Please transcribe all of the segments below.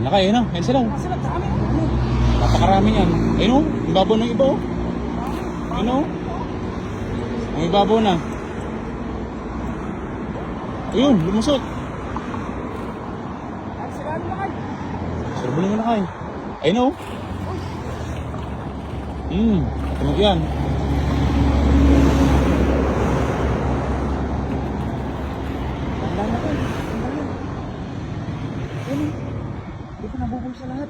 Nakay, ayun na. Ayun sila. Sila, dami. Napakarami yan. Ayun o. Ang babaw ng iba o. Ayun o. Ang ibabaw na. Ayun, lumusot. Ay, sila ano nakay? Serbo naman nakay. Ayun o. Tunog yan. Tandaan na ko. Ayun, hindi pa nabubul sa lahat.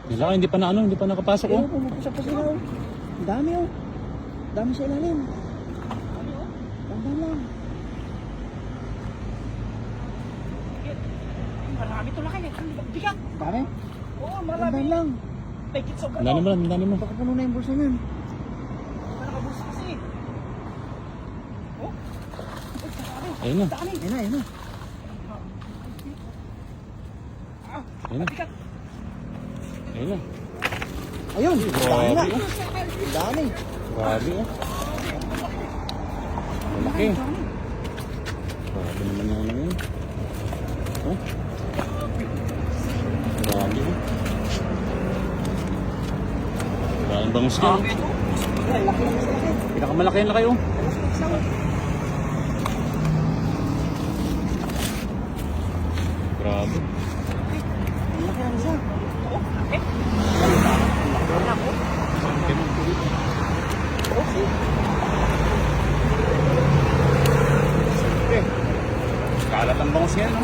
Nila, hindi pa na ano, hindi pa nakapasok o. Ayun, pumupusap pa sila. Ang dami oh. Dami sa ilalim. Tandaan lang. Marami to laki. Bigat. Dami? Oo, marami. Tandaan lang. Take it so gano'n. Tandaan mo. Baka puno na yung bulsa niyan. Baka nakabulsa kasi. Oh? Ayun na. Dami. Ayun na, ayun na. Ayun na. Bigat. Ayun na. Ayun. Dami na. Grabe, oh. Dami. Grabe o. Malaki. Dami. Grabe naman yung ano yun. Oh. Grabe o. Grabe ang bangus niya. Ay, laki na sa laki. Pinakamalaki yung laki o. Grabe. Laki na siya. Oo, laki. Okay. Kalat ang bangus niya, no?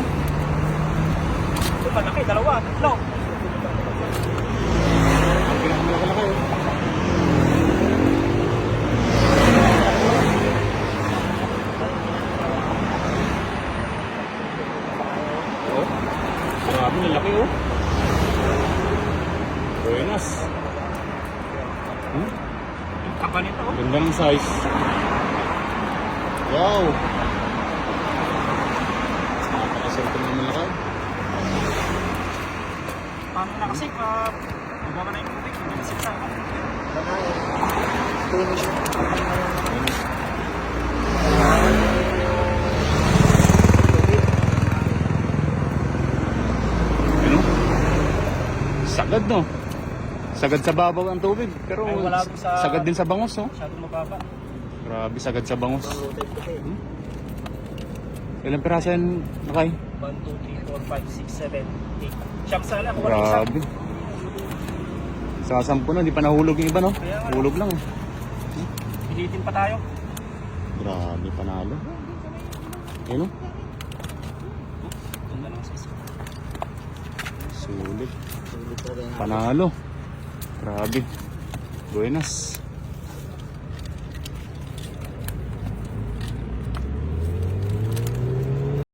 Ito malaki, dalawa. No. Ang pinakamalaki o. Oh. Grabe, lalaki o. Buenas. Yung kapa nito. Ganda ng size. Wow! Napaka-simple naman lang. Paano na kasi, bumaba na yung tubig. Hindi na sila ako. Ano? Sagad, no? Sagad sa babaw ang tubig. Pero Ay, wala rin sa- sagad din sa bangus, no? Masyadong mababa. Grabe, sagad sa bangus. Ilang piraso yan, Nakay? 1, 2, 3, 4, 5, 6, 7, 8. Siyang sala kung wala isa. Grabe. Sa 10 na, di pa nahulog yung iba, no? Kaya nga. Hulog lang, eh. Pilitin pa tayo. Grabe, panalo. Ayun, no? Ganda naman sa Sulit. Panalo. Grabe. Buenas.